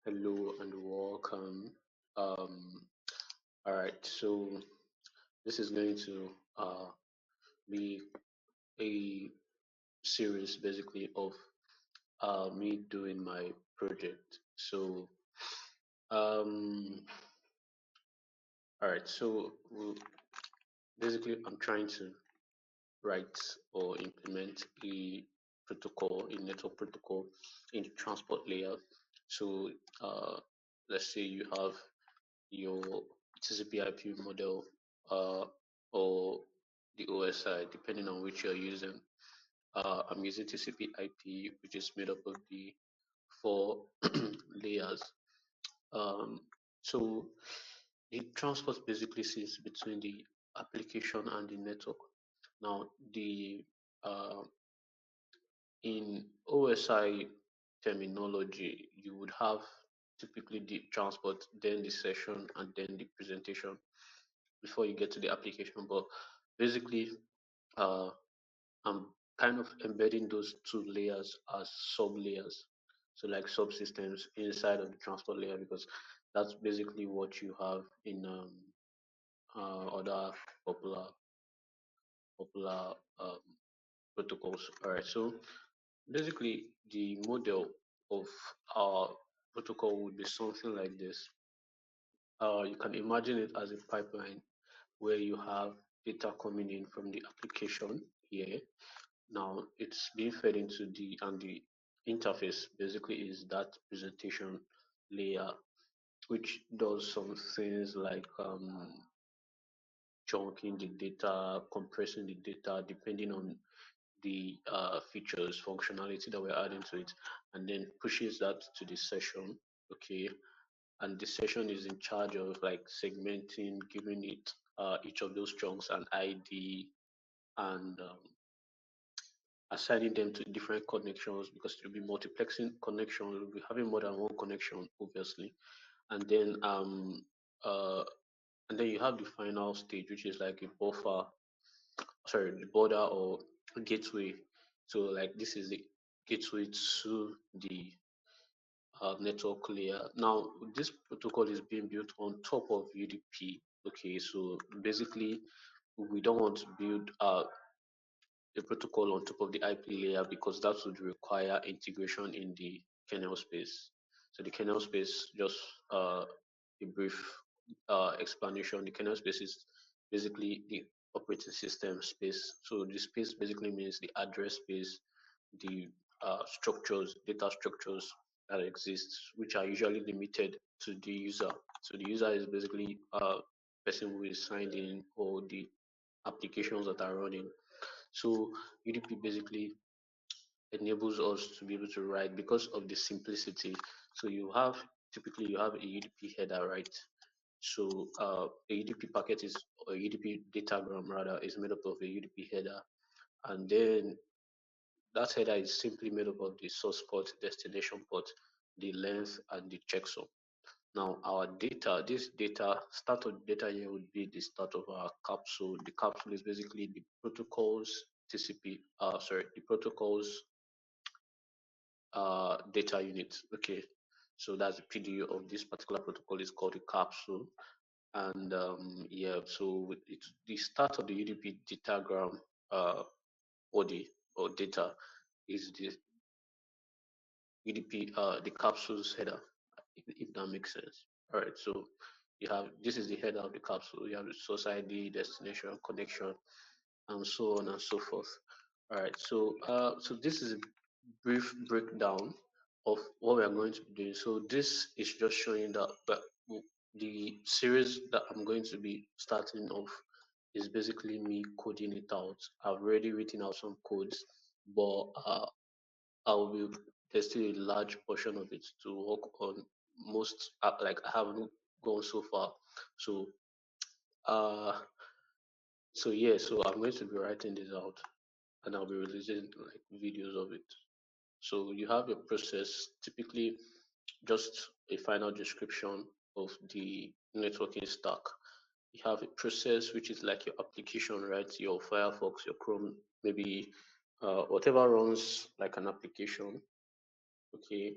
Hello and welcome. Um, all right, so this is going to be a series basically of me doing my project. Um, all right, basically, I'm trying to write or implement a protocol, a network protocol in the transport layer. So, uh, let's say you have your TCP IP model or the OSI, depending on which you're using. I'm using TCP IP, which is made up of the four layers. Um, so the transport basically sits between the application and the network. Now, the uh, in OSI terminology, you would have typically the transport, then the session, and then the presentation before you get to the application. But basically, uh, I'm kind of embedding those two layers as sub layers. So like subsystems inside of the transport layer because that's basically what you have in other popular popular protocols. All right. So basically, the model of our protocol would be something like this. You can imagine it as a pipeline where you have data coming in from the application here. Now it's being fed into the interface basically is that presentation layer, which does some things like chunking the data, compressing the data, depending on the features, functionality that we're adding to it, and then pushes that to the session. Okay, and the session is in charge of like segmenting, giving it each of those chunks an ID and assigning them to different connections because you'll be multiplexing connections, you'll be having more than one connection, obviously. And then uh and then you have the final stage, which is like a buffer, sorry, the border or gateway. So like this is the gateway to the network layer. Now this protocol is being built on top of UDP. Okay, so basically we don't want to build a protocol on top of the IP layer because that would require integration in the kernel space. So the kernel space, just a brief explanation. The kernel space is basically the operating system space. So the space basically means the address space, the structures, data structures that exist, which are usually limited to the user. So the user is basically a person who is signed in or the applications that are running. So UDP basically enables us to be able to write because of the simplicity. So you have typically you have a UDP header, right? So a UDP packet is or a UDP datagram rather is made up of a UDP header, and then that header is simply made up of the source port, destination port, the length, and the checksum. Now our data, this data, start of data here would be the start of our capsule. The capsule is basically the protocols TCP, the protocols data unit. Okay, so that's the PDU of this particular protocol is called the capsule. And yeah, so it's the start of the UDP datagram body or data is the UDP, the capsule's header, if that makes sense. All right, so you have this is the header of the capsule. You have the source ID, destination, connection, and so on and so forth. All right, so this is a brief breakdown of what we are going to be doing. So this is just showing that the series that I'm going to be starting off is basically me coding it out. I've already written out some codes, but I will be there's still a large portion of it to work on. Most like I haven't gone so far. So uh so yeah, so I'm going to be writing this out and I'll be releasing like videos of it. So you have your process, typically just a final description of the networking stack. You have a process which is like your application, right? Your Firefox, your Chrome, maybe whatever runs like an application. Okay,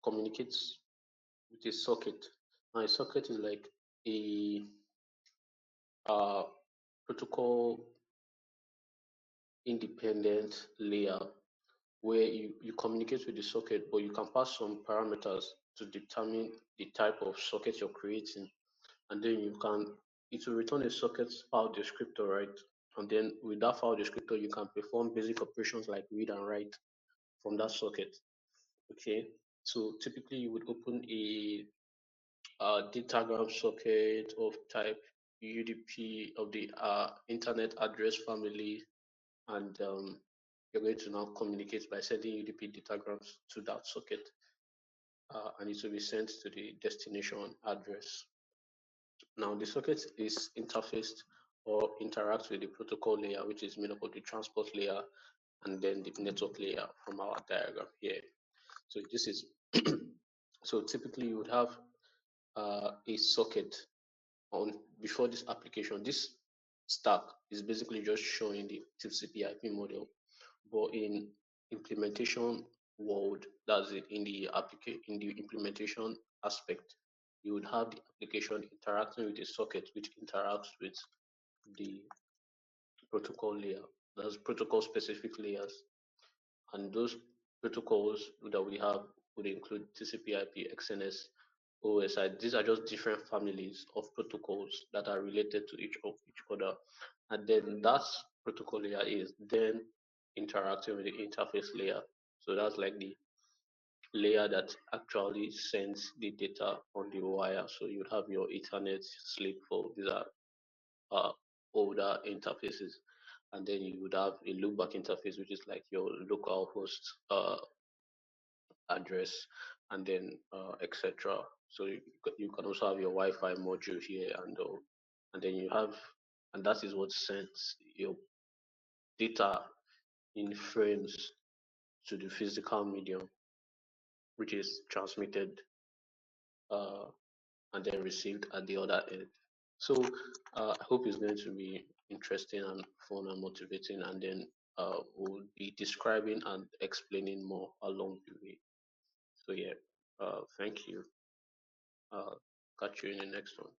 communicates with a socket. Now, a socket is like a uh, protocol independent layer where you communicate with the socket, but you can pass some parameters to determine the type of socket you're creating. And then it will return a socket file descriptor, right? And then with that file descriptor, you can perform basic operations like read and write from that socket. Okay. So typically you would open a datagram socket of type UDP of the internet address family, and you're going to now communicate by sending UDP datagrams to that socket, and it will be sent to the destination address. Now, the socket is interfaced or interacts with the protocol layer, which is made up of the transport layer and then the network layer from our diagram here. So this is so typically you would have a socket on before this application. This stack is basically just showing the TCP IP model, but in implementation world, that's it, in the implementation aspect, you would have the application interacting with a socket which interacts with the protocol layer. That's protocol specific layers. And those protocols that we have would include TCP/IP, XNS, OSI. These are just different families of protocols that are related to each other. And then that protocol layer is then interacting with the interface layer. So that's like the layer that actually sends the data on the wire. So you have your Ethernet, SLIC4. These are older interfaces, and then you would have a loopback interface, which is like your local host address, and then etc. So you can also have your Wi-Fi module here, and then you have, and that is what sends your data in frames to the physical medium, which is transmitted uh, and then received at the other end. So I hope it's going to be interesting and fun and motivating, and then we'll be describing and explaining more along the way. So yeah, thank you. Uh, catch you in the next one.